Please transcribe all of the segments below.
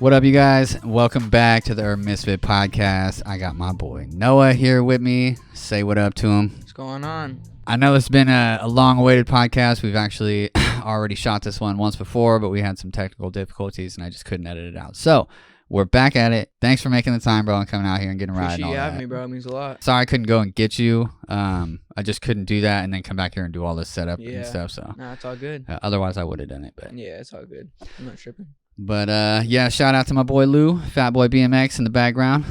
What up, you guys? Welcome back to the Misfit podcast. I got my boy Noah here with me. Say what up to him. What's going on? I know it's been a long-awaited podcast. We've actually already shot this one once before, but we had some technical difficulties, and I just couldn't edit it out. So we're back at it. Thanks for making the time, bro, and coming out here and getting a ride. Appreciate and all you having that. me, bro. It means a lot. Sorry I couldn't go and get you. I just couldn't do that and then come back here and do all this setup and stuff. So nah, it's all good. Otherwise, I would have done it. But yeah, it's all good. I'm not tripping. But yeah, shout out to my boy Lou, Fat Boy BMX in the background.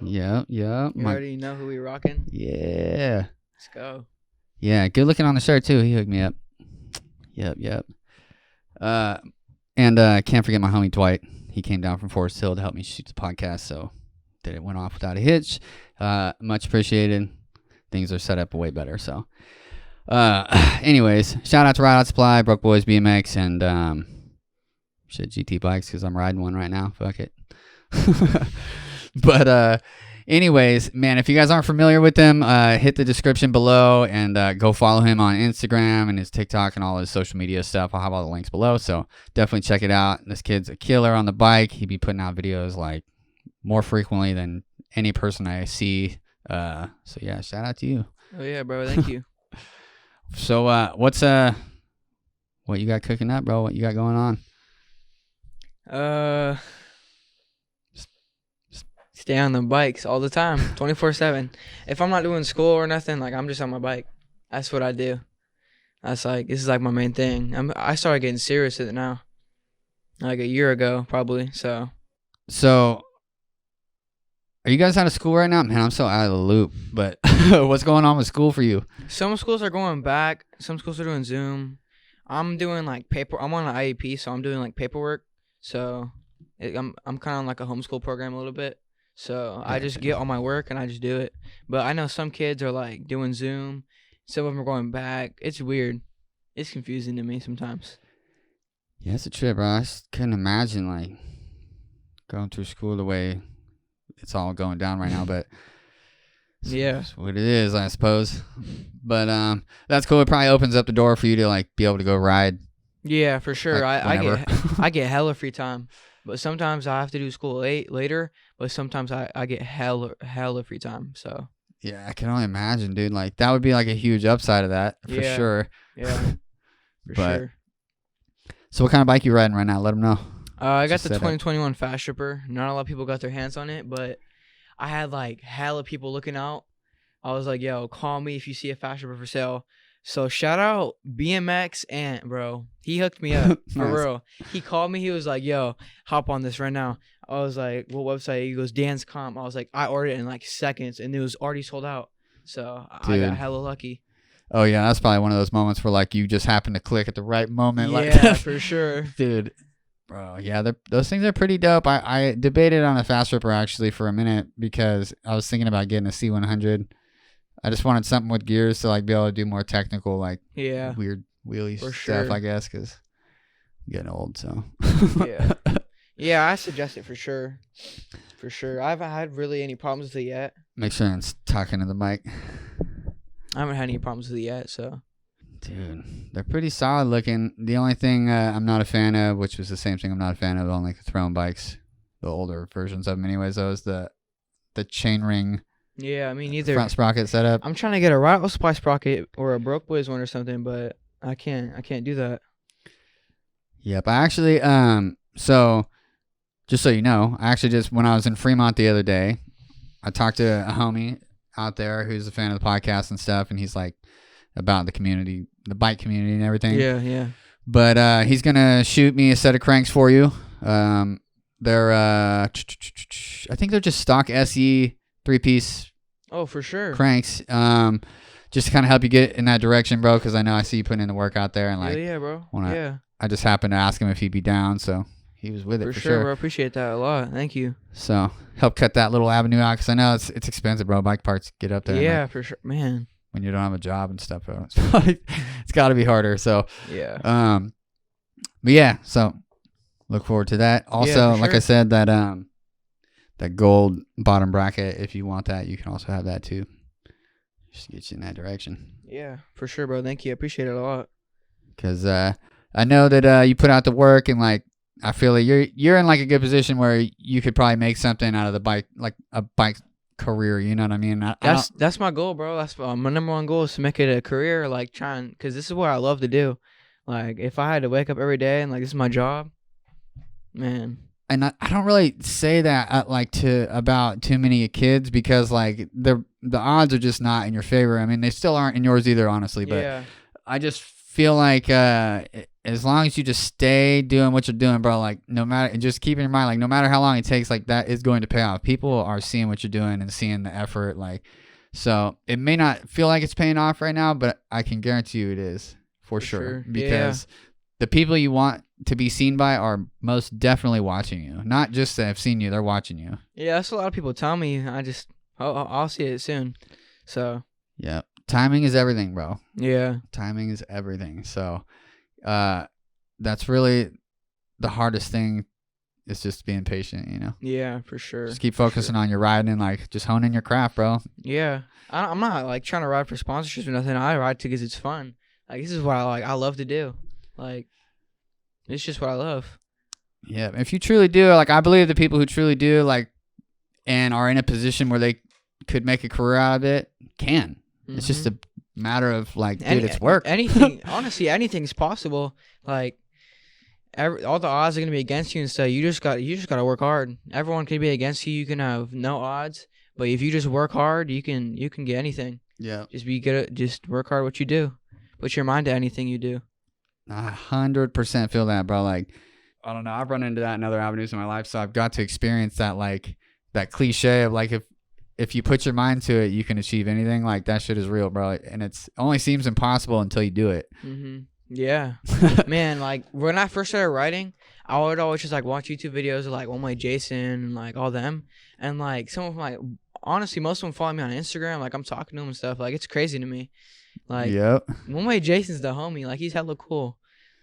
Yep. You already know who we rocking? Yeah. Let's go. Yeah, good looking on the shirt too. He hooked me up. Yep. And can't forget my homie Dwight. He came down from Forest Hill to help me shoot the podcast, so it went off without a hitch. Much appreciated. Things are set up way better. So, anyways, shout out to Ride Out Supply, Broke Boys BMX, and GT bikes because I'm riding one right now. Fuck it. But anyways, man, if you guys aren't familiar with him, hit the description below and go follow him on Instagram and his TikTok and all his social media stuff. I'll have all the links below, so definitely check it out. This kid's a killer on the bike. He'd be putting out videos like more frequently than any person I see. So yeah, shout out to you. Oh yeah, bro. Thank you. So what you got cooking up, bro? What you got going on? Stay on the bikes all the time, 24/7. If I'm not doing school or nothing, like I'm just on my bike. That's what I do. This is like my main thing. I started getting serious at it now, like a year ago probably. So are you guys out of school right now? Man, I'm so out of the loop. But what's going on with school for you? Some schools are going back. Some schools are doing Zoom. I'm doing like paper. I'm on an IEP, so I'm doing like paperwork. So I'm kind of on like a homeschool program a little bit. So I just get all my work and I just do it. But I know some kids are like doing Zoom. Some of them are going back. It's weird. It's confusing to me sometimes. Yeah, it's a trip, bro. I just couldn't imagine like going through school the way it's all going down right now. But yeah, it's what it is, I suppose. But that's cool. It probably opens up the door for you to like be able to go ride. Yeah, for sure. Like, I get hella free time, but sometimes I have to do school later. But sometimes I get hella free time. So yeah, I can only imagine, dude. Like that would be like a huge upside of that for sure. Yeah, for sure. So what kind of bike you riding right now? Let them know. I got the 2021 Fast Stripper. Not a lot of people got their hands on it, but I had like hella people looking out. I was like, yo, call me if you see a Fast Stripper for sale. So shout out BMX and bro, he hooked me up for real. He called me. He was like, "Yo, hop on this right now." I was like, "What website?" He goes, "Dance Comp." I was like, I ordered it in like seconds, and it was already sold out. So I got hella lucky. Oh yeah, that's probably one of those moments where like you just happen to click at the right moment. Yeah, like, for sure, dude. Bro, yeah, those things are pretty dope. I debated on a Fast Stripper actually for a minute because I was thinking about getting a C100. I just wanted something with gears to like be able to do more technical, like weird wheelie stuff, I guess, because I'm getting old. So yeah, I suggest it for sure. I haven't had really any problems with it yet. Make sure it's talking to the mic. I haven't had any problems with it yet, so. Dude, they're pretty solid looking. The only thing I'm not a fan of, which was the same thing I'm not a fan of on like the Throne bikes, the older versions of them, anyways, though, is the chain ring. Yeah, I mean, either front sprocket setup. I'm trying to get a Ride Out Supply sprocket or a Broke Boys one or something, but I can't do that. Yep, I actually so just so you know, I actually just when I was in Fremont the other day, I talked to a homie out there who's a fan of the podcast and stuff, and he's like about the community, the bike community and everything. Yeah. But he's gonna shoot me a set of cranks for you. They're I think they're just stock SE 3-piece. Oh, for sure. Cranks. Just to kind of help you get in that direction, bro, because I know I see you putting in the work out there and like. Yeah, bro. I just happened to ask him if he'd be down, so he was with it for sure. Bro. Appreciate that a lot. Thank you. So help cut that little avenue out because I know it's expensive, bro. Bike parts get up there. Yeah, like, for sure, man. When you don't have a job and stuff, bro, it's got to be harder. So yeah. But yeah, so look forward to that. Also, like I said, that gold bottom bracket, if you want that, you can also have that too. Just get you in that direction. Yeah, for sure, bro. Thank you. I appreciate it a lot. Because I know that you put out the work and like I feel like you're in like a good position where you could probably make something out of the bike, like a bike career. You know what I mean? That's my goal, bro. That's my number one goal is to make it a career, like because this is what I love to do. Like if I had to wake up every day and like this is my job, man. And I don't really say that about too many kids because like the odds are just not in your favor. I mean, they still aren't in yours either, honestly. But I just feel like as long as you just stay doing what you're doing, bro, like no matter, and just keep in your mind, like no matter how long it takes, like that is going to pay off. People are seeing what you're doing and seeing the effort, like, so it may not feel like it's paying off right now, but I can guarantee you it is for sure. Because the people you want to be seen by are most definitely watching you. Not just that have seen you, they're watching you. Yeah, that's a lot of people tell me. I'll see it soon. So yeah, timing is everything, bro. Yeah, timing is everything. So that's really the hardest thing, is just being patient, you know. Yeah, for sure. Just keep focusing on your riding and like just honing your craft, bro. Yeah, I'm not like trying to ride for sponsorships or nothing. I ride because it's fun. Like this is what I love to do. Like it's just what I love. Yeah, if you truly do, like I believe the people who truly do, like, and are in a position where they could make a career out of it, can. Mm-hmm. It's just a matter of like, dude, it's work. Anything, honestly, anything's possible. Like, all the odds are gonna be against you and stuff. You just gotta work hard. Everyone can be against you. You can have no odds, but if you just work hard, you can get anything. Yeah. Just be good at, just work hard what you do. Put your mind to anything you do. 100% feel that, bro. Like, I don't know. I've run into that in other avenues in my life, so I've got to experience that, like, that cliche of like, if you put your mind to it, you can achieve anything. Like, that shit is real, bro. And it only seems impossible until you do it. Mm-hmm. Yeah. Man, like, when I first started writing, I would always just, like, watch YouTube videos of, like, One Way Jason and, like, all them. And, like, some of them, like, honestly, most of them follow me on Instagram. Like, I'm talking to them and stuff. Like, it's crazy to me. Like, yep. One Way Jason's the homie. Like, he's hella cool.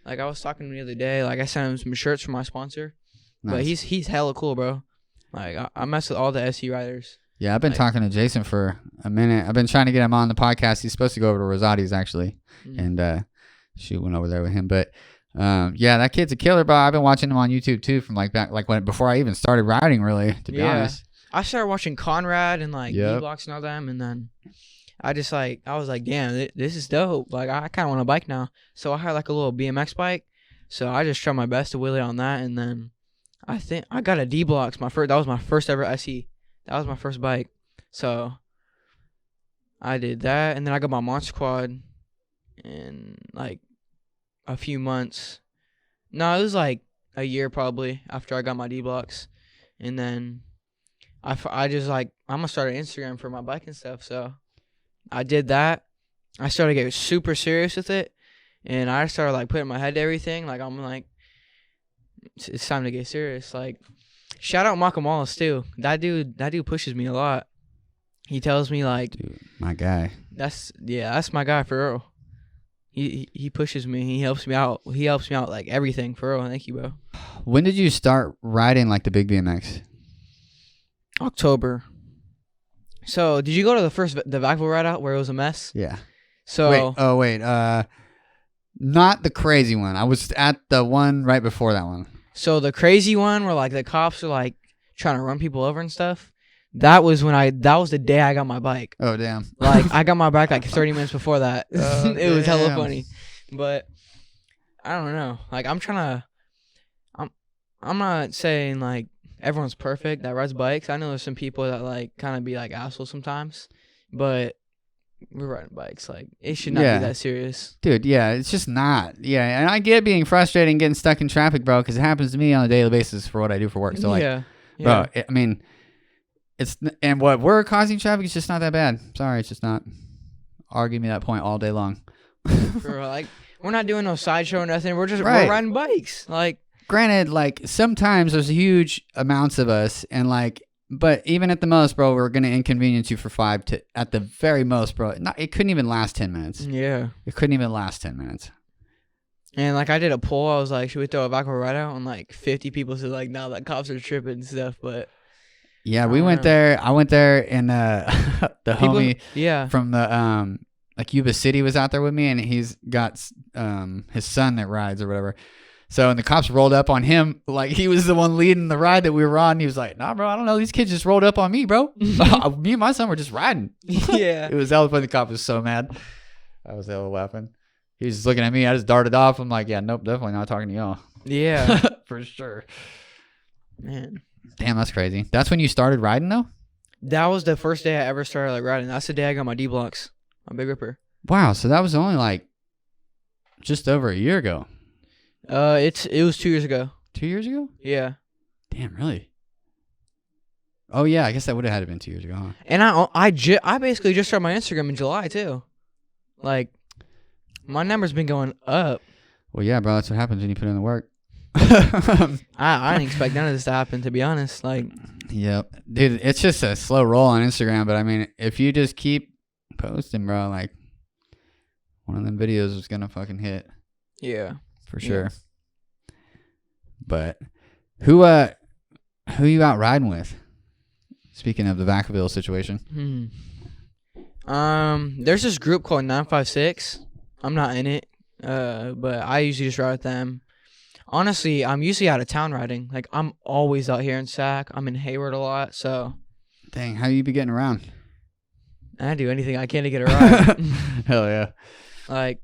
Like, I was talking to him the other day. Like, I sent him some shirts from my sponsor. Nice. But he's hella cool, bro. Like, I mess with all the SE riders. Yeah, I've been talking to Jason for a minute. I've been trying to get him on the podcast. He's supposed to go over to Rosati's, actually. Mm-hmm. And went over there with him. But, yeah, that kid's a killer, bro. I've been watching him on YouTube, too, from, like, back, like, before I even started riding, really, to be honest. I started watching Conrad and, like, D-Blocks and all them, and then I was like, damn, this is dope. Like, I kind of want a bike now. So I had, like, a little BMX bike. So I just tried my best to wheel it on that, and then I think I got a D-Blocks. That was my first ever SE. That was my first bike. So I did that, and then I got my Monster Quad in, like, a few months. No, it was, like, a year probably after I got my D-Blocks. And then I just, like, I'm going to start an Instagram for my bike and stuff, so I did that. I started getting super serious with it, and I started, like, putting my head to everything. Like, I'm like, it's time to get serious. Like, shout out Malcolm Wallace, too. That dude pushes me a lot. He tells me, like, dude, my guy. That's my guy for real. He pushes me. He helps me out. He helps me out, like, everything for real. Thank you, bro. When did you start riding, like, the big BMX? October. So, did you go to the Vacaville ride out where it was a mess? Yeah. So wait. Not the crazy one. I was at the one right before that one. So the crazy one where, like, the cops are, like, trying to run people over and stuff. That was the day I got my bike. Oh, damn. Like, I got my bike like 30 minutes before that. It was hella funny. But I don't know. Like, I'm not saying, like, everyone's perfect that rides bikes. I know there's some people that, like, kind of be, like, assholes sometimes. But we're riding bikes. Like, it should not be that serious. Dude, yeah, it's just not. Yeah, and I get being frustrated and getting stuck in traffic, bro, because it happens to me on a daily basis for what I do for work. So, like, bro, I mean, and what we're causing traffic is just not that bad. Sorry, it's just not. Argue me that point all day long. Bro, like, we're not doing no sideshow or nothing. We're we're riding bikes. Like, granted, like, sometimes there's huge amounts of us, and, like, but even at the most, bro, we're going to inconvenience you for 5 to, at the very most, bro. It couldn't even last 10 minutes. Yeah. It couldn't even last 10 minutes. And, like, I did a poll. I was like, should we throw a Vacaville ride out? And, like, 50 people said, like, no, that cops are tripping and stuff. But yeah, we went there. I went there, and the homie from the like, Yuba City was out there with me, and he's got his son that rides or whatever. So, and the cops rolled up on him like he was the one leading the ride that we were on. And he was like, nah, bro, I don't know. These kids just rolled up on me, bro. Me and my son were just riding. Yeah. It was hella funny. The cop was so mad. I was hella laughing. He was just looking at me. I just darted off. I'm like, yeah, nope, definitely not talking to y'all. Yeah. For sure. Man. Damn, that's crazy. That's when you started riding, though? That was the first day I ever started like riding. That's the day I got my D blocks, my Big Ripper. Wow, so that was only like just over a year ago. It was 2 years ago. 2 years ago? Yeah. Damn, really? Oh yeah, I guess that would have had to been 2 years ago, huh? And I basically just started my Instagram in July too. Like, my number's been going up. Well, yeah, bro, that's what happens when you put in the work. I didn't expect none of this to happen, to be honest. Like, yep, dude, it's just a slow roll on Instagram. But I mean, if you just keep posting, bro, like one of them videos is gonna fucking hit. Yeah, for sure. But who you out riding with? Speaking of the Vacaville situation. There's this group called 956. I'm not in it, but I usually just ride with them. Honestly, I'm usually out of town riding. Like, I'm always out here in Sac. I'm in Hayward a lot, so. Dang, how you be getting around? I do anything I can to get a ride. Hell yeah. Like,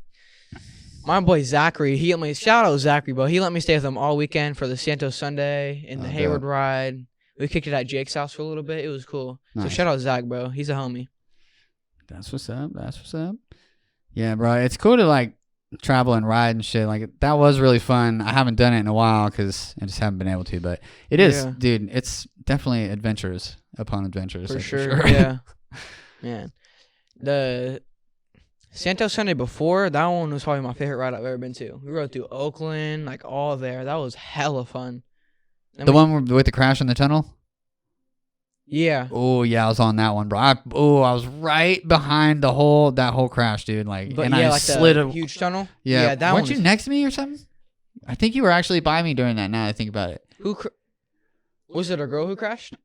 my boy Zachary, he let me, shout out Zachary, bro. He let me stay with him all weekend for the Santos Sunday and the Hayward ride. We kicked it at Jake's house for a little bit. It was cool. Nice. So shout out Zach, bro. He's a homie. That's what's up. That's what's up. Yeah, bro. It's cool to like travel and ride and shit. Like, that was really fun. I haven't done it in a while because I just haven't been able to. But it is, dude. It's definitely adventures upon adventures. For sure. Yeah. Man, the Santos Sunday before, that one was probably my favorite ride I've ever been to. We rode through Oakland, like all there. That was hella fun. And the one with the crash in the tunnel? Yeah. Oh, yeah, I was on that one, bro. I was right behind that whole crash, dude. Like, but and yeah, I like slid a huge tunnel. Yeah, that weren't you next to me or something? I think you were actually by me during that. Now I think about it. Was it a girl who crashed?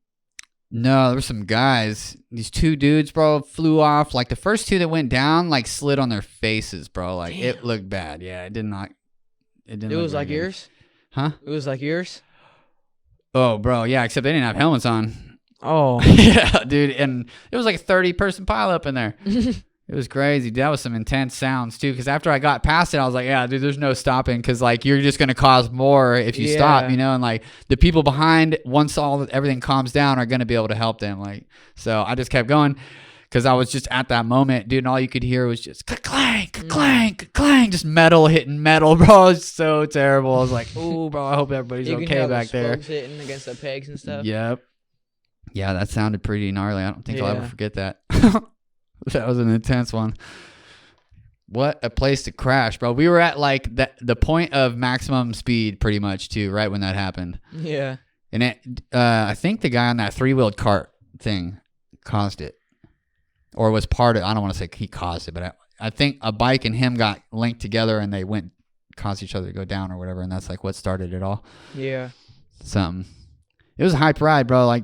No, there were some guys. These two dudes, bro, flew off. Like, the first two that went down, like, slid on their faces, bro. Like, it looked bad. Yeah, it did not. It didn't. It was like yours? Huh? It was like yours? Oh, bro, yeah, except they didn't have helmets on. Oh. Yeah, dude, and it was like a 30-person pileup in there. It was crazy. That was some intense sounds, too, because after I got past it, I was like, yeah, dude, there's no stopping because, like, you're just going to cause more if you stop, you know, and, like, the people behind, once everything calms down, are going to be able to help them, like, so I just kept going because I was just at that moment, dude, and all you could hear was just clank, clank, clank, just metal hitting metal, bro. It was so terrible. I was like, ooh, bro, I hope everybody's okay back there. Hitting against the pegs and stuff. Yep. Yeah, that sounded pretty gnarly. I don't think I'll ever forget that. That was an intense one. What a place to crash, bro. We were at like the point of maximum speed pretty much too, right when that happened. Yeah. And I think the guy on that 3-wheeled cart thing caused it. Or was part of it. I don't want to say he caused it, but I think a bike and him got linked together and they caused each other to go down or whatever, and that's like what started it all. Yeah. Something. It was a hype ride, bro. Like,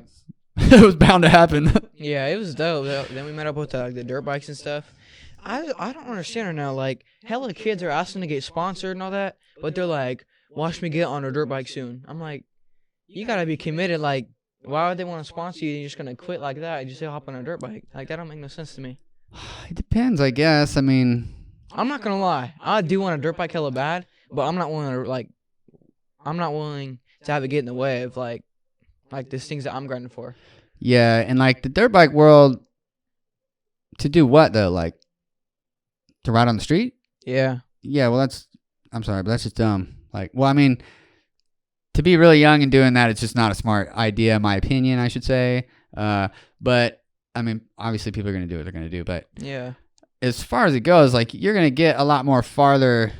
it was bound to happen. Yeah, it was dope. Then we met up with the dirt bikes and stuff. I don't understand right now. Like, hella kids are asking to get sponsored and all that, but they're like, watch me get on a dirt bike soon. I'm like, you got to be committed. Like, why would they want to sponsor you and you're just going to quit like that and just hop on a dirt bike? Like, that don't make no sense to me. It depends, I guess. I mean, I'm not going to lie. I do want a dirt bike hella bad, but I'm not willing to have it get in the way of, like these things that I'm grinding for. Yeah, and like the dirt bike world, to do what though? Like to ride on the street? Yeah. Yeah, well I'm sorry, but that's just dumb. Like, well, I mean, to be really young and doing that, it's just not a smart idea, in my opinion, I should say. But I mean, obviously people are going to do what they're going to do, but yeah. As far as it goes, like you're going to get a lot more farther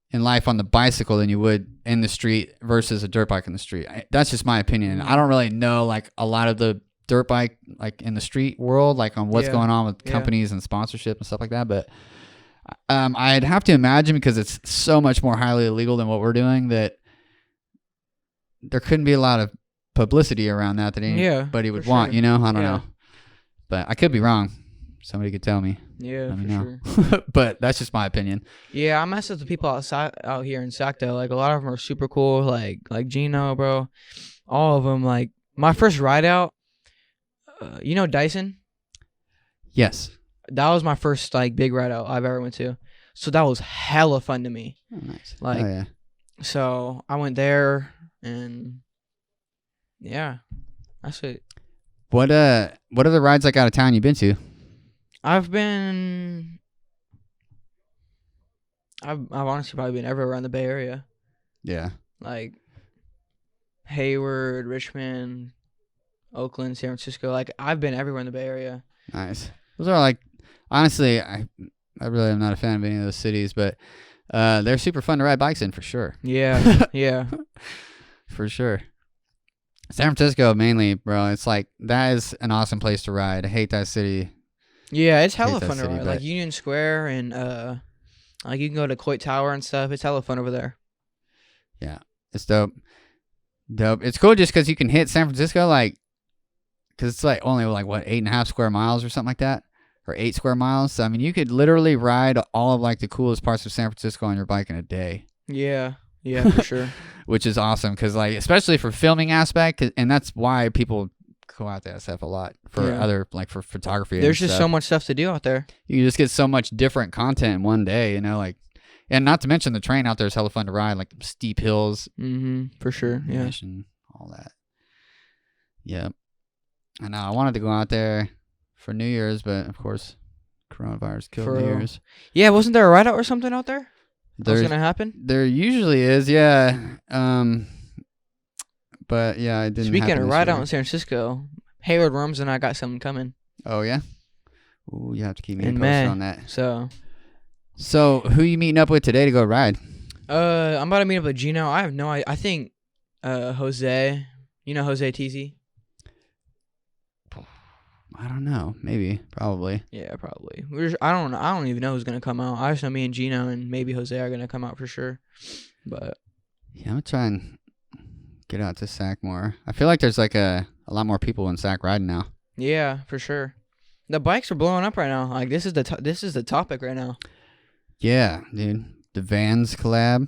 in life on the bicycle than you would in the street versus a dirt bike in the street. That's just my opinion. I don't really know like a lot of the dirt bike like in the street world, like on what's going on with companies and sponsorship and stuff like that. But I'd have to imagine, because it's so much more highly illegal than what we're doing, that there couldn't be a lot of publicity around that anybody would want, sure. you know? I don't know. But I could be wrong. somebody could tell me. Yeah, Let me for know. sure. But that's just my opinion. Yeah, I mess with the people out here in Sac though. Like a lot of them are super cool. Like Gino, bro. All of them. Like my first ride out. You know Dyson? Yes. That was my first like big ride out I've ever went to. So that was hella fun to me. Oh, nice. Like, oh, yeah. So I went there and yeah, that's it. What other rides like out of town you been to? I've honestly probably been everywhere around the Bay Area. Yeah. Like Hayward, Richmond, Oakland, San Francisco. Like I've been everywhere in the Bay Area. Nice. Those are like, honestly, I really am not a fan of any of those cities, but they're super fun to ride bikes in for sure. Yeah, yeah. For sure. San Francisco mainly, bro. It's like, that is an awesome place to ride. I hate that city. Yeah, it's hella that fun to city, ride. but- Like Union Square and like you can go to Coit Tower and stuff. It's hella fun over there. Yeah, it's dope. It's cool just because you can hit San Francisco, like, because it's like only like what 8.5 square miles or something like that, or 8 square miles. So I mean, you could literally ride all of like the coolest parts of San Francisco on your bike in a day. Yeah, yeah, for sure. Which is awesome because like especially for filming aspect, and that's why people go out to SF a lot for other like for photography. There's and just stuff. so much stuff to do out there. You just get so much different content in one day, you know, like, and not to mention the train out there is hella fun to ride, like steep hills. For sure. Yeah. And all that. Yep. I know. I wanted to go out there for New Year's, but of course, coronavirus killed For New real. Year's. Yeah, wasn't there a ride out or something out there? What's gonna happen? There usually is, yeah. But yeah, it didn't. Speaking happen of this ride year. out in San Francisco, Hayward Worms and I got something coming. Oh yeah. Ooh, you have to keep me In posted May. on that. So who you meeting up with today to go ride? I'm about to meet up with Gino. I have no idea. I think Jose. You know Jose TZ? I don't know. Maybe. Probably. Yeah, probably. I don't even know who's gonna come out. I just know me and Gino and maybe Jose are gonna come out for sure. But yeah, I'm gonna try and get out to Sac more. I feel like there's like a lot more people in Sac riding now. Yeah, for sure. The bikes are blowing up right now. Like this is the topic right now. Yeah, dude. The Vans collab.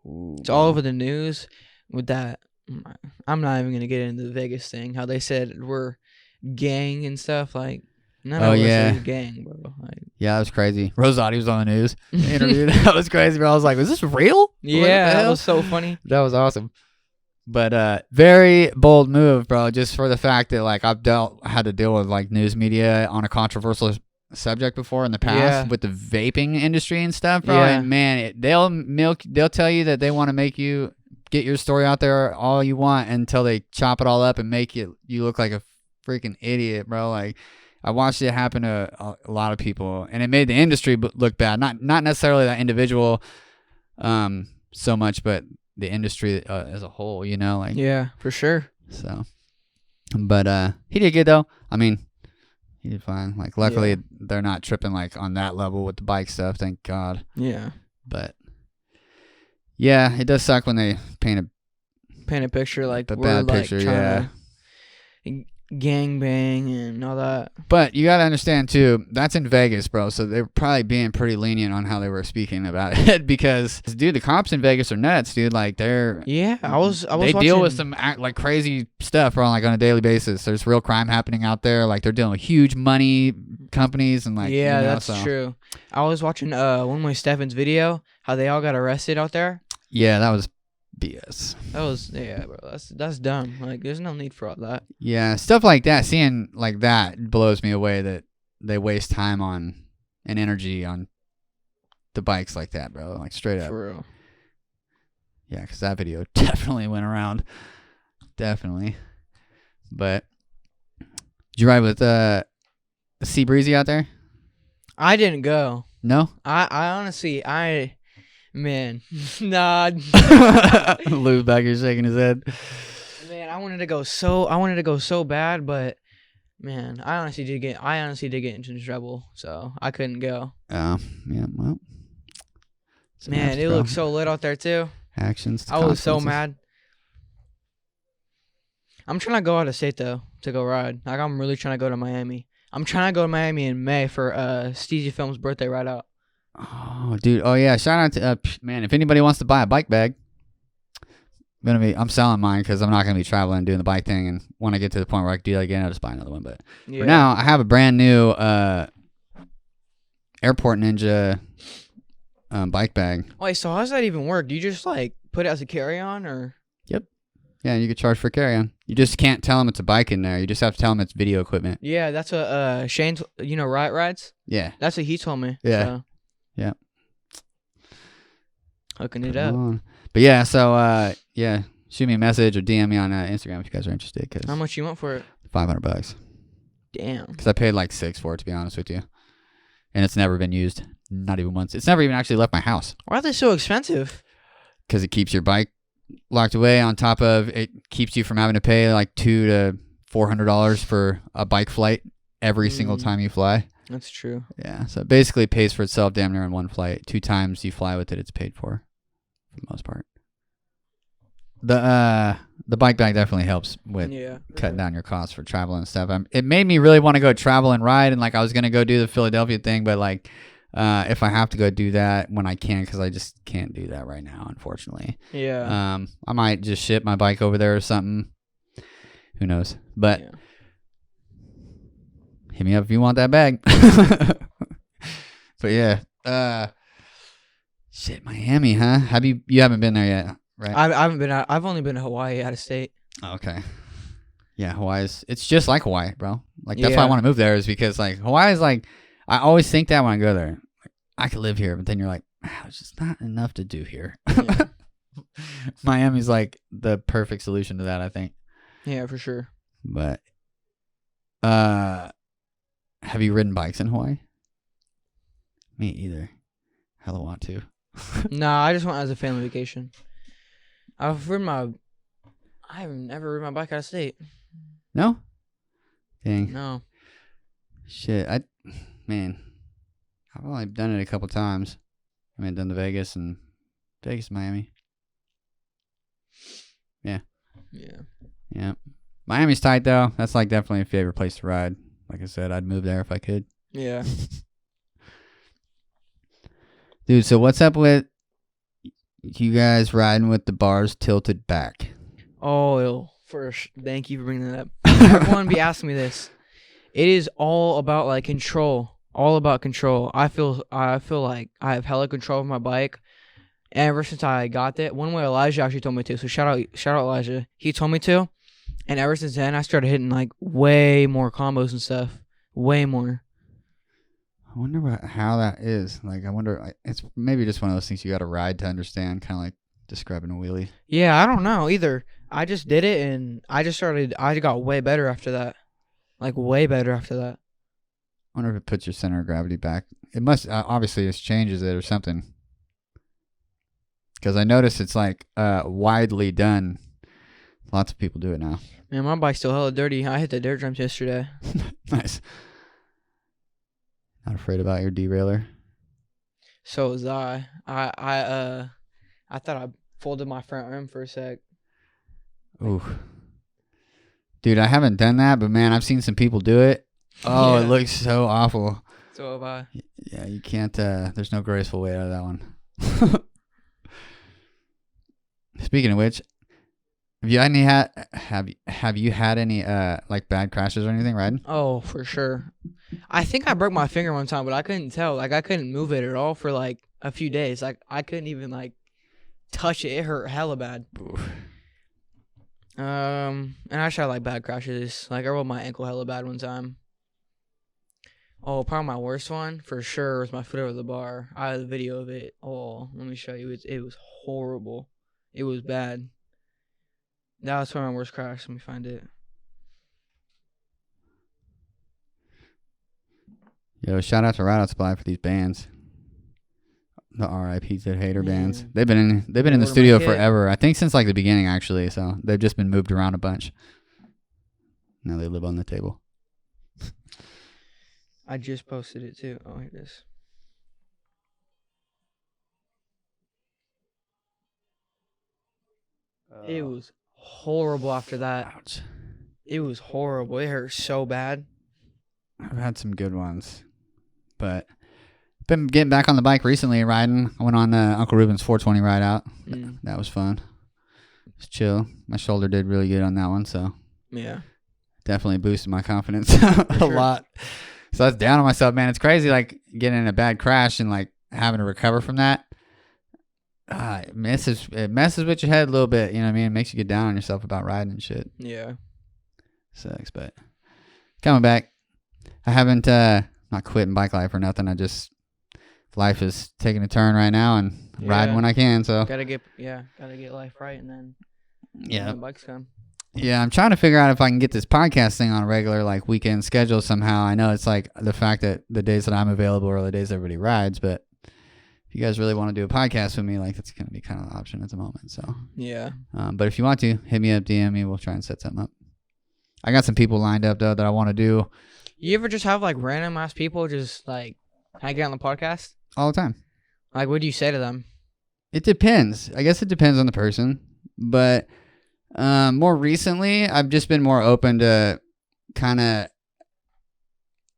Ooh, it's all over the news with that. I'm not even gonna get into the Vegas thing. How they said we're gang and stuff. Like none of us is gang, bro. Like, yeah, that was crazy. Rosati was on the news interviewed. That was crazy, bro. I was like, "Was this real?" Yeah, that was so funny. That was awesome. But very bold move, bro. Just for the fact that like had to deal with like news media on a controversial subject before in the past with the vaping industry and stuff, bro. Yeah. And man, they'll tell you that they want to make you get your story out there all you want until they chop it all up and make you look like a freaking idiot, bro. Like I watched it happen to a lot of people, and it made the industry look bad. Not necessarily that individual, so much, but the industry as a whole, you know, like yeah, for sure. So, but he did good though. I mean, he did fine. Like luckily they're not tripping like on that level with the bike stuff. Thank God. Yeah. But yeah, it does suck when they paint a picture like a we're bad like picture. trying Yeah. to gang bang and all that. But you gotta understand too, that's in Vegas, bro. So they're probably being pretty lenient on how they were speaking about it because, dude, the cops in Vegas are nuts, dude. Like they're I was they watching, deal with some like crazy stuff, bro, like on a daily basis. There's real crime happening out there. Like they're dealing with huge money companies and like that's true. I was watching One Way Stefan's video how they all got arrested out there. Yeah, that was BS. That was bro. That's dumb. Like there's no need for all that. Yeah, stuff like that. Seeing like that blows me away that they waste time on and energy on the bikes like that, bro. Like straight up. For real. Yeah, because that video definitely went around. Definitely. But did you ride with Sea Breezy out there? I didn't go. No? I honestly man, nah. Lou's back here shaking his head. Man, I wanted to go so bad, but man, I honestly did get into trouble, so I couldn't go. Yeah, well. Man, it looked so lit out there too. Actions. I was so mad. I'm trying to go out of state though to go ride. Like I'm really trying to go to Miami. I'm trying to go to Miami in May for Steezy Film's birthday ride out. Oh, dude. Oh, yeah. Shout out to man. If anybody wants to buy a bike bag, I'm selling mine because I'm not gonna be traveling doing the bike thing. And when I get to the point where I can do that again, I'll just buy another one. But for now, I have a brand new Airport Ninja bike bag. Wait, so how does that even work? Do you just like put it as a carry-on or? Yep. Yeah, you could charge for carry-on. You just can't tell them it's a bike in there. You just have to tell them it's video equipment. Yeah, that's what Shane, Riot Rides? Yeah. That's what he told me. Yeah. So. Yeah. Hooking it up. But yeah, so yeah, shoot me a message or DM me on Instagram if you guys are interested. Cause how much you want for it? $500. Damn. Because I paid like $6 for it, to be honest with you, and it's never been used, not even once. It's never even actually left my house. Why are they so expensive? Because it keeps your bike locked away. On top of it, keeps you from having to pay like $200 to $400 for a bike flight every single time you fly. That's true. Yeah, so it basically pays for itself damn near in one flight. 2 times you fly with it, it's paid for the most part. The bike bag definitely helps with cutting down your costs for travel and stuff. It made me really want to go travel and ride, and like I was gonna go do the Philadelphia thing, but like if I have to go do that when I can, because I just can't do that right now, unfortunately. Yeah. I might just ship my bike over there or something. Who knows? But hit me up if you want that bag. But yeah, shit, Miami, huh? You haven't been there yet, right? I haven't been out. I've only been to Hawaii, out of state. Oh, okay. Yeah, it's just like Hawaii, bro. Like that's why I want to move there, is because like Hawaii is like, I always think that when I go there, like, I could live here, but then you're like, there's just not enough to do here. Yeah. Miami's like the perfect solution to that, I think. Yeah, for sure. But have you ridden bikes in Hawaii? Me either. Hella want to. No, I just went as a family vacation. I've never ridden my bike out of state. No? Dang. No. Shit, I've only done it a couple times. I mean, done the Vegas, Miami. Yeah. Yeah. Yeah. Miami's tight though. That's like definitely a favorite place to ride. Like I said, I'd move there if I could. Yeah. Dude, so what's up with you guys riding with the bars tilted back? Oh, first, thank you for bringing that up. Everyone be asking me this. It is all about like control. All about control. I feel like I have hella control of my bike. And ever since I got that, one way Elijah actually told me to. So shout out Elijah. He told me to. And ever since then, I started hitting like way more combos and stuff. Way more. I wonder how that is. Like, I wonder, it's maybe just one of those things you got to ride to understand, kind of like describing a wheelie. Yeah, I don't know either. I just did it, and I got way better after that. Like, way better after that. I wonder if it puts your center of gravity back. It must, obviously, it changes it or something. Because I noticed it's like widely done. Lots of people do it now. Man, my bike's still hella dirty. I hit the dirt jumps yesterday. Nice. Not afraid about your derailer? So was I. I thought I folded my front rim for a sec. Ooh. Dude, I haven't done that, but man, I've seen some people do it. Oh, yeah. It looks so awful. So have I. Yeah, you can't, there's no graceful way out of that one. Speaking of which, have you had any like bad crashes or anything riding? Oh, for sure. I think I broke my finger one time, but I couldn't tell. Like I couldn't move it at all for like a few days. Like I couldn't even like touch it. It hurt hella bad. Oof. And I tried like bad crashes. Like I rolled my ankle hella bad one time. Oh, probably my worst one for sure was my foot over the bar. I have a video of it. Oh, let me show you. It was horrible. It was bad. That was probably my worst crash. Let me find it. Yo, shout out to Ride Out Supply for these bands. The RIPs that hater bands. They've been in the studio forever. I think since like the beginning actually. So they've just been moved around a bunch. Now they live on the table. I just posted it too. Oh, here it is. It was horrible after that. Ouch. It was horrible. It hurt so bad. I've had some good ones, but been getting back on the bike recently, riding. I went on Uncle Ruben's 420 ride out. That was fun. It was chill. My shoulder did really good on that one, so yeah, definitely boosted my confidence a lot. So I was down on myself, man. It's crazy, like getting in a bad crash and like having to recover from that. It messes with your head a little bit. You know what I mean? It makes you get down on yourself about riding and shit. Yeah, sucks, but coming back. I haven't not quitting bike life or nothing. I just life is taking a turn right now and riding when I can. So gotta get life right, and then the bikes come. Yeah, I'm trying to figure out if I can get this podcast thing on a regular like weekend schedule somehow. I know it's like the fact that the days that I'm available are the days everybody rides, but if you guys really want to do a podcast with me, like that's gonna be kind of the option at the moment. So yeah. But if you want to, hit me up, DM me. We'll try and set something up. I got some people lined up though that I want to do. You ever just have like random ass people just like hang out on the podcast? All the time. Like, what do you say to them? It depends. I guess it depends on the person. But more recently, I've just been more open to kind of,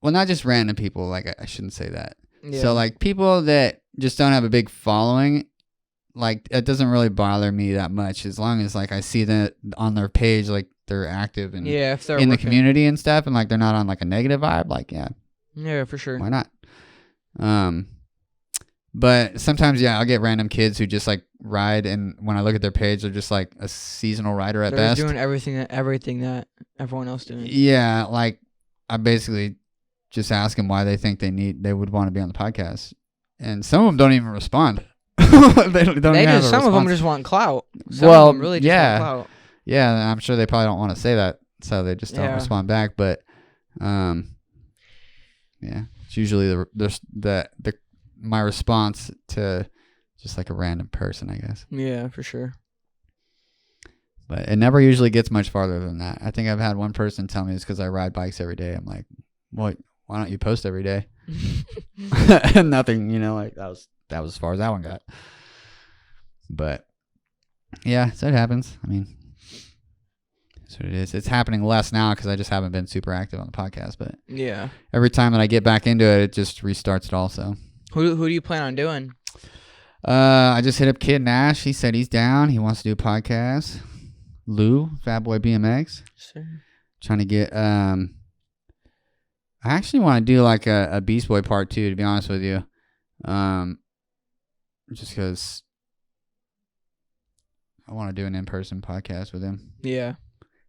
well, not just random people. Like, I shouldn't say that. Yeah. So, like, people that just don't have a big following, like, it doesn't really bother me that much as long as, like, I see that on their page, like, they're active and if they're in the community and stuff, and, like, they're not on, like, a negative vibe. Like, yeah, for sure. Why not? But sometimes, I'll get random kids who just like ride, and when I look at their page, they're just like a seasonal rider at best. They're doing everything that everyone else doing. Yeah, like I basically just ask them why they think they would want to be on the podcast, and some of them don't even respond. They don't some of them just want clout. Some of them really just want clout. Yeah, I'm sure they probably don't want to say that, so they just don't respond back. But it's usually my response to just like a random person, I guess. Yeah, for sure. But it never usually gets much farther than that. I think I've had one person tell me it's because I ride bikes every day. I'm like, well, why don't you post every day? Nothing, like that was as far as that one got. But yeah, so it happens. I mean, that's what it is. It's happening less now because I just haven't been super active on the podcast. But yeah, every time that I get back into it, it just restarts it also. Who do you plan on doing? I just hit up Kid Nash. He said he's down. He wants to do a podcast. Lou, Fat Boy BMX. Sure. Trying to get I actually want to do like a Beast Boy part 2, to be honest with you. Just because I want to do an in-person podcast with him. Yeah.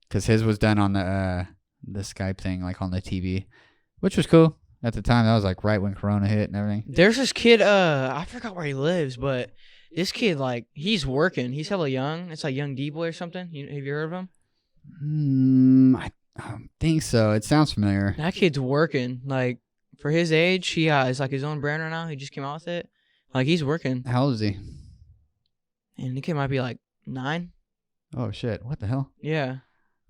Because his was done on the Skype thing, like on the TV, which was cool. At the time, that was like right when Corona hit and everything. There's this kid, I forgot where he lives, but this kid, like, he's working. He's hella young. It's like Young D-Boy or something. Have you heard of him? I don't think so. It sounds familiar. That kid's working. Like, for his age, he has like his own brand right now. He just came out with it. Like, he's working. How old is he? And the kid might be like 9. Oh, shit. What the hell? Yeah.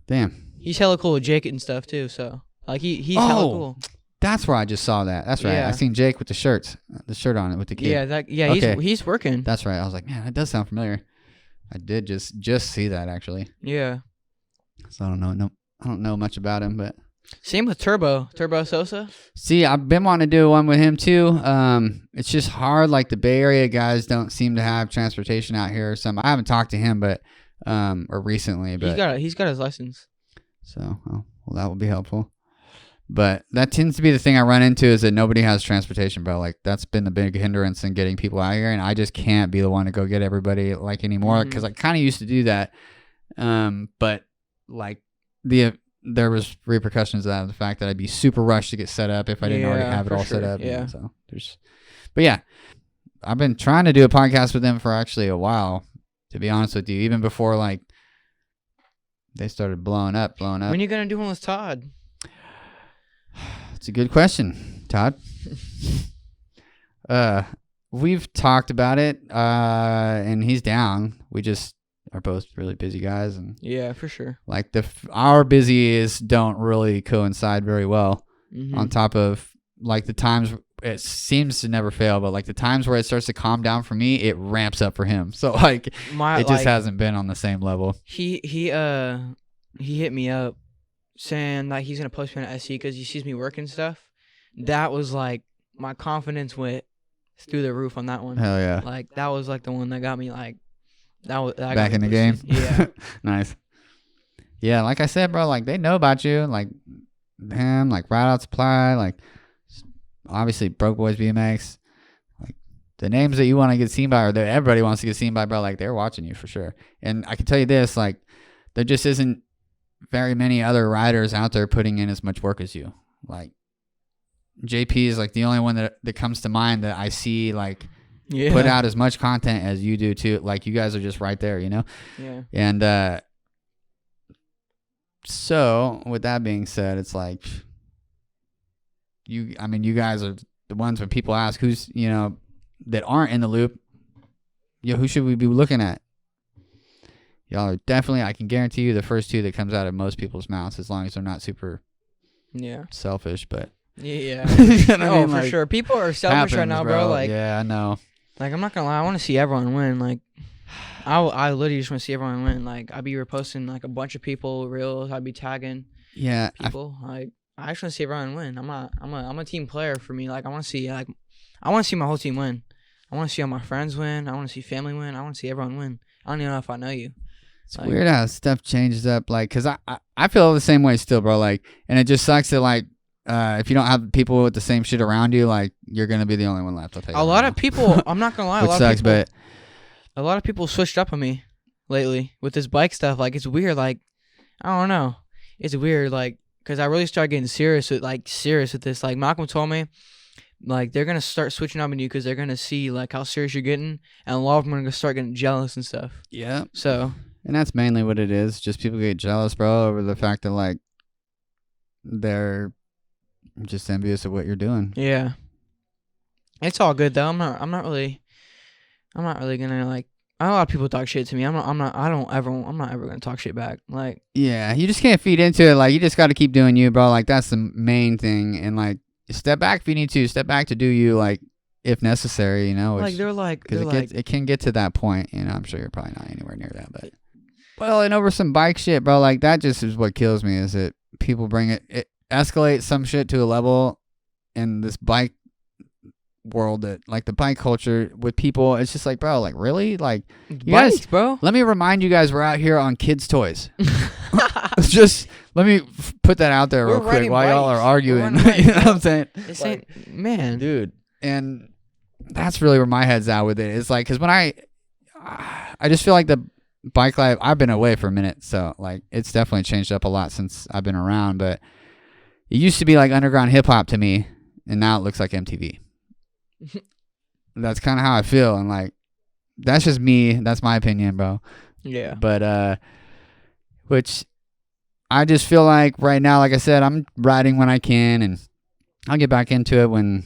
Damn. He's hella cool with Jake and stuff, too. So, like, he's hella cool. That's where I just saw that. That's right. I seen Jake with the shirt on it with the kid. Okay. He's working. That's right. I was like, man, that does sound familiar. I did just see that actually. Yeah. So I don't know. No, I don't know much about him, but same with Turbo Sosa. See, I've been wanting to do one with him too. It's just hard. Like the Bay Area guys don't seem to have transportation out here. I haven't talked to him, but or recently, but he's got his license. So, well, that would be helpful. But that tends to be the thing I run into is that nobody has transportation, bro. Like that's been the big hindrance in getting people out here, and I just can't be the one to go get everybody like anymore because I kind of used to do that. But like there was repercussions of that, the fact that I'd be super rushed to get set up if I didn't already have it all set up. Yeah. So but yeah, I've been trying to do a podcast with them for actually a while, to be honest with you, even before like they started blowing up. When are you gonna do one with Todd? It's a good question, Todd. We've talked about it, and he's down. We just are both really busy guys, and yeah, for sure. Like our busies don't really coincide very well. On top of like the times it seems to never fail, but like the times where it starts to calm down for me, it ramps up for him. So like it just hasn't been on the same level. He hit me up saying that he's gonna post me on SC because he sees me working stuff, that was like my confidence went through the roof on that one. Hell yeah. Like that was like the one that got me like that back in the game. Yeah. Nice. Yeah, like I said, bro, like they know about you, like him, like Ride Out Supply, like obviously Broke Boys BMX, like the names that you want to get seen by, or that everybody wants to get seen by, bro. Like they're watching you for sure. And I can tell you this, like there just isn't very many other riders out there putting in as much work as you. Like JP is like the only one that comes to mind that I see like put out as much content as you do too. Like you guys are just right there, you know? Yeah. And so with that being said, it's like you guys are the ones when people ask who's, you know, that aren't in the loop, you know, who should we be looking at? Y'all are definitely, I can guarantee you, the first two that comes out of most people's mouths, as long as they're not super selfish, but yeah. You know no, what I mean? for Like, sure. People are selfish right now, bro. Like, yeah, I know. Like, I'm not gonna lie, I want to see everyone win. Like, I literally just want to see everyone win. Like, I'd be reposting like a bunch of people reels. I'd be tagging people. Like, I just want to see everyone win. I'm a team player for me. Like, I want to see my whole team win. I want to see all my friends win. I want to see family win. I want to see everyone win. I don't even know if I know you. It's like, weird how stuff changes up. Like, cause I feel the same way still, bro. Like, and it just sucks that like. If you don't have people with the same shit around you, like you're gonna be the only one left. I'll tell you. A lot of people, I'm not gonna lie, which sucks, but a lot of people switched up on me lately with this bike stuff. Like it's weird. Like I don't know, it's weird. Like because I really started getting serious with this. Like Malcolm told me, like they're gonna start switching up on you because they're gonna see like how serious you're getting, and a lot of them are gonna start getting jealous and stuff. Yeah. So. And that's mainly what it is. Just people get jealous, bro, over the fact that like they're just envious of what you're doing. Yeah. It's all good though. I'm not really gonna like. A lot of people talk shit to me. I'm not ever gonna talk shit back. Like. Yeah, you just can't feed into it. Like you just got to keep doing you, bro. Like that's the main thing. And like step back if you need to. Step back to do you, like if necessary. You know. Which, because it can get to that point. You know, I'm sure you're probably not anywhere near that, but. Well, and over some bike shit, bro. Like that just is what kills me. Is that people bring it escalate some shit to a level in this bike world that like the bike culture with people, it's just like, bro, like really, like you bikes, guys, bro. Let me remind you guys, we're out here on kids' toys. Just let me put that out there real quick while y'all are arguing. You know what I'm saying? This ain't, man, dude, and that's really where my head's at with it. It's like because when I just feel like the bike life, I've been away for a minute, so like it's definitely changed up a lot since I've been around, but. It used to be like underground hip hop to me, and now it looks like MTV. That's kind of how I feel, and like, that's just me. That's my opinion, bro. Yeah. But which I just feel like right now, like I said, I'm riding when I can, and I'll get back into it when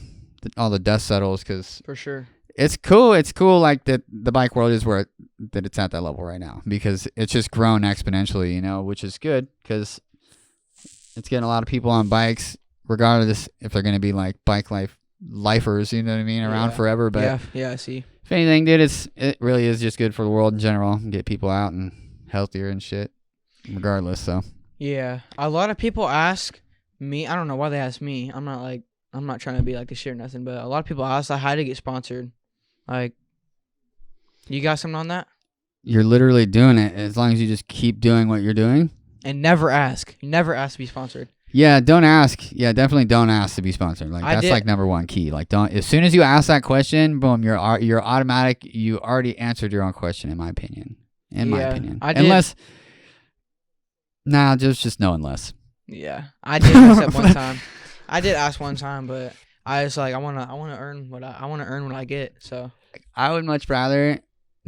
all the dust settles, because for sure, it's cool. It's cool, like that the bike world is where that it's at that level right now, because it's just grown exponentially, you know, which is good because. It's getting a lot of people on bikes, regardless if they're going to be like bike lifers, you know what I mean, around forever. But yeah, I see. If anything, dude, it really is just good for the world in general, and get people out and healthier and shit, regardless. So yeah, a lot of people ask me. I don't know why they ask me. I'm not trying to be like this shit or nothing, but a lot of people ask how to get sponsored. Like, you got something on that? You're literally doing it as long as you just keep doing what you're doing. And never ask. Never ask to be sponsored. Yeah, don't ask. Yeah, definitely don't ask to be sponsored. Like that's like number one key. Like don't. As soon as you ask that question, boom, you're automatic. You already answered your own question, in my opinion. Unless, just no unless. Yeah, I did ask that one time. I did ask one time, but I was like, I wanna earn what I get. So I would much rather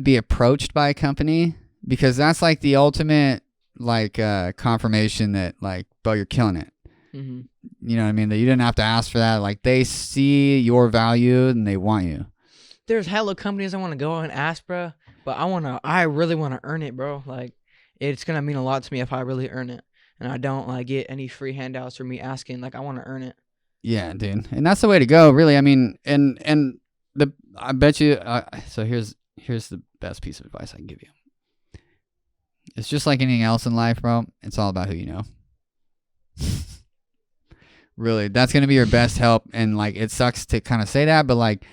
be approached by a company, because that's like the ultimate. Like confirmation that like, bro, you're killing it. Mm-hmm. You know what I mean? That you didn't have to ask for that. Like they see your value and they want you. There's hella companies I want to go and ask, bro, but I really want to earn it, bro. Like it's gonna mean a lot to me if I really earn it, and I don't like get any free handouts or me asking. Like I want to earn it. Yeah, dude, and that's the way to go, really. I mean, and I bet you. So here's the best piece of advice I can give you. It's just like anything else in life, bro. It's all about who you know. Really, that's going to be your best help. And like, it sucks to kind of say that, but like,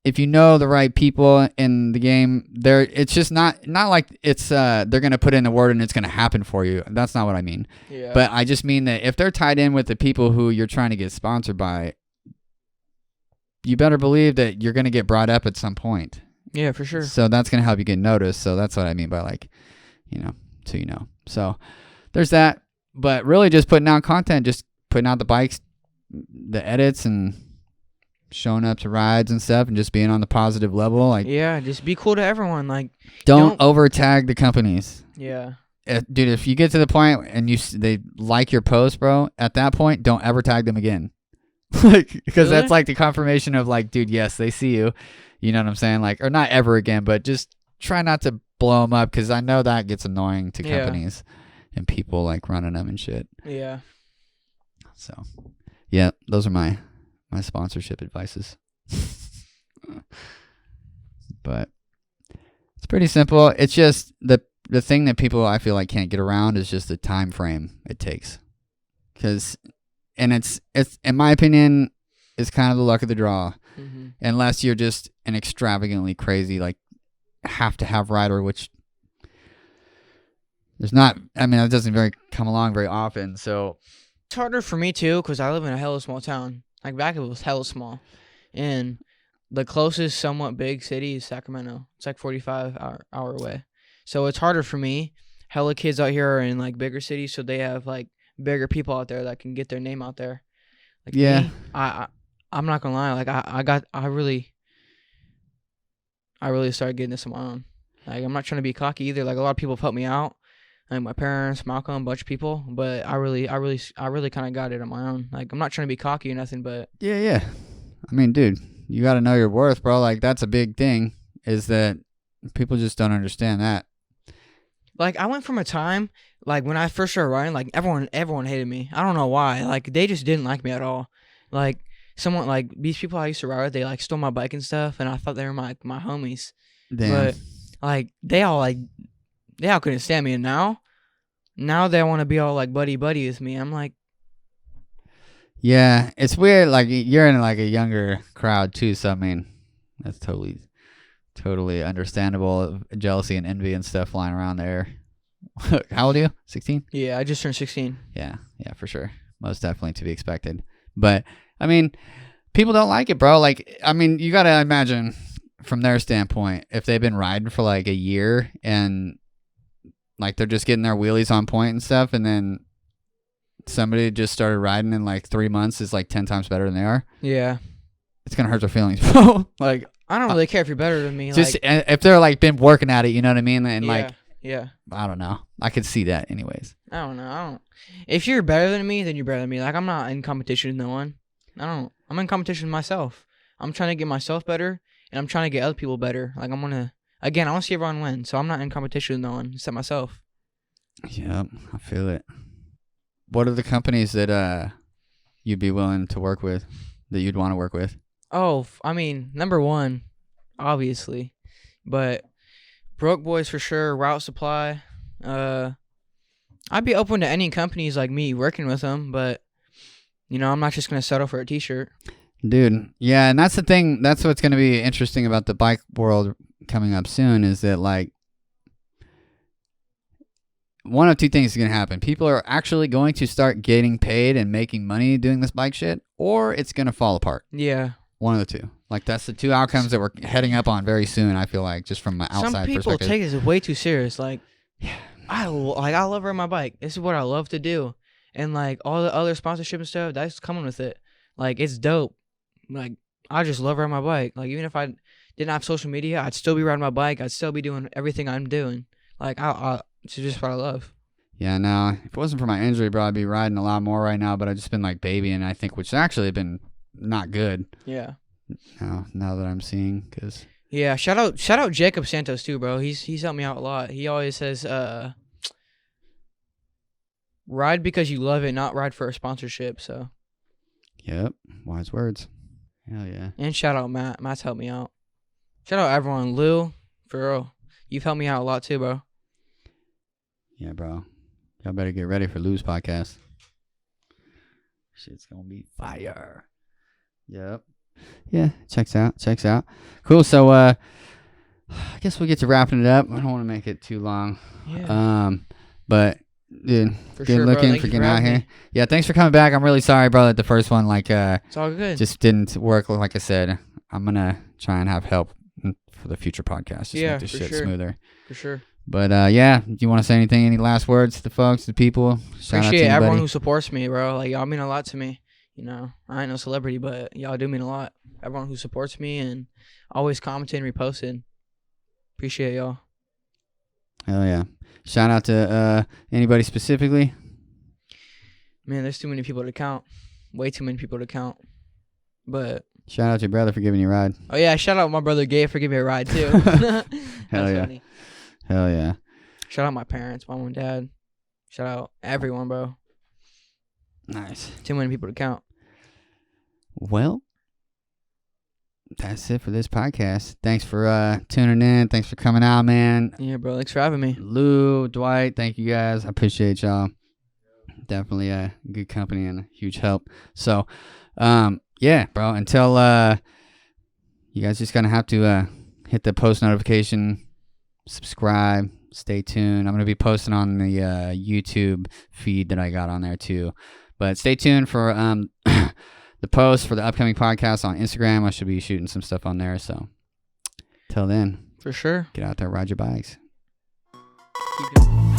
if you know the right people in the game, it's just not like it's they're going to put in the word and it's going to happen for you. That's not what I mean. Yeah. But I just mean that if they're tied in with the people who you're trying to get sponsored by, you better believe that you're going to get brought up at some point. Yeah, for sure. So that's going to help you get noticed. So that's what I mean by like, So there's that. But really just putting out content, just putting out the bikes, the edits, and showing up to rides and stuff, and just being on the positive level. Like, yeah, just be cool to everyone. Like, don't over tag the companies. Yeah. Dude, if you get to the point and they like your post, bro, at that point, don't ever tag them again. Like, because that's like the confirmation of like, dude, yes, they see you. You know what I'm saying? Like, or not ever again, but just try not to blow them up, because I know that gets annoying to companies and people like running them and shit. Yeah. So, yeah, those are my sponsorship advices. But it's pretty simple. It's just the thing that people I feel like can't get around is just the time frame it takes. And it's in my opinion, it's kind of the luck of the draw. Mm-hmm. Unless you're just an extravagantly crazy, like, have to have rider, which there's not. I mean, that doesn't come along very often. So it's harder for me too, because I live in a hella small town. Like, back it was hella small, and the closest somewhat big city is Sacramento. It's like 45 hour away. So it's harder for me. Hella kids out here are in like bigger cities, so they have like bigger people out there that can get their name out there. Like, yeah, me, I'm not gonna lie. Like, I really started getting this on my own. Like, I'm not trying to be cocky either. Like, a lot of people have helped me out, like my parents, Malcolm, a bunch of people. But I really kind of got it on my own. Like, I'm not trying to be cocky or nothing, but yeah. I mean, dude, you got to know your worth, bro. Like, that's a big thing. Is that people just don't understand that. Like, I went from a time, like, when I first started riding, like, everyone hated me. I don't know why. Like, they just didn't like me at all. Like, someone, like, these people I used to ride with, they, like, stole my bike and stuff, and I thought they were my homies. Damn. But, like, they all couldn't stand me. And now they want to be all, like, buddy with me. I'm like, yeah, it's weird. Like, you're in, like, a younger crowd, too, so, I mean, that's totally understandable. Jealousy and envy and stuff flying around there. How old are you? 16? Yeah, I just turned 16. Yeah, for sure. Most definitely to be expected. But, I mean, people don't like it, bro. Like, I mean, you got to imagine from their standpoint, if they've been riding for like a year and like they're just getting their wheelies on point and stuff, and then somebody just started riding in like 3 months is like 10 times better than they are. Yeah. It's going to hurt their feelings, bro. Like, I don't really care if you're better than me. Just like, if they're like been working at it, you know what I mean? And yeah. I don't know. I could see that anyways. I don't know. If you're better than me, then you're better than me. Like, I'm not in competition with no one. I'm in competition with myself. I'm trying to get myself better, and I'm trying to get other people better. Like, I want to see everyone win. So I'm not in competition with no one except myself. Yep, I feel it. What are the companies that you'd be willing to work with, that you'd want to work with? Oh, I mean, number one, obviously, but Broke Boys for sure. Route Supply. I'd be open to any companies like me working with them, but I'm not just gonna settle for a T-shirt. Dude, yeah, and that's the thing. That's what's gonna be interesting about the bike world coming up soon. Is that like one of two things is gonna happen? People are actually going to start getting paid and making money doing this bike shit, or it's gonna fall apart. Yeah. One of the two. Like, that's the two outcomes that we're heading up on very soon, I feel like, just from my outside perspective. Some people take this way too serious. Like, I love riding my bike. This is what I love to do. And, like, all the other sponsorship and stuff, that's coming with it. Like, it's dope. Like, I just love riding my bike. Like, even if I didn't have social media, I'd still be riding my bike. I'd still be doing everything I'm doing. Like, it's just what I love. Yeah, no, if it wasn't for my injury, bro, I'd be riding a lot more right now, but I've just been, like, babying, I think, which actually have been not good. Yeah. Now that I'm seeing, because yeah, shout out Jacob Santos too, bro. He's helped me out a lot. He always says, ride because you love it, not ride for a sponsorship. So, yep, wise words. Hell yeah. And shout out Matt. Matt's helped me out. Shout out everyone. Lou, for real, you've helped me out a lot too, bro. Yeah, bro. Y'all better get ready for Lou's podcast. Shit's gonna be fire. Yep. Yeah, checks out. Cool. So I guess we'll get to wrapping it up. I don't want to make it too long. Yeah. But dude, For good sure, looking bro. for getting out here. Yeah, thanks for coming back. I'm really sorry, bro, that the first one It's all good. just didn't work. Like I said, I'm gonna try and have help for the future podcast. Just make this shit smoother. For sure. But yeah, do you want to say anything? Any last words to the folks, to the people? Shout Appreciate out to everyone who supports me, bro. Like, y'all mean a lot to me. You know, I ain't no celebrity, but y'all do mean a lot. Everyone who supports me and always commenting, reposting. Appreciate y'all. Hell yeah. Shout out to anybody specifically? Man, there's too many people to count. Way too many people to count. But shout out to your brother for giving you a ride. Oh yeah, shout out my brother Gabe for giving me a ride too. Hell yeah. Funny. Hell yeah. Shout out my parents, mom and dad. Shout out everyone, bro. Nice. Too many people to count. Well, that's it for this podcast. Thanks for tuning in. Thanks for coming out, man. Yeah, bro. Thanks for having me. Lou, Dwight, thank you guys. I appreciate y'all. Definitely a good company and a huge help. So, yeah, bro. Until you guys just gonna have to hit the post notification, subscribe, stay tuned. I'm gonna be posting on the YouTube feed that I got on there too. But stay tuned for the post for the upcoming podcast on Instagram. I should be shooting some stuff on there. So, till then, for sure, get out there, ride your bikes. Keep doing it.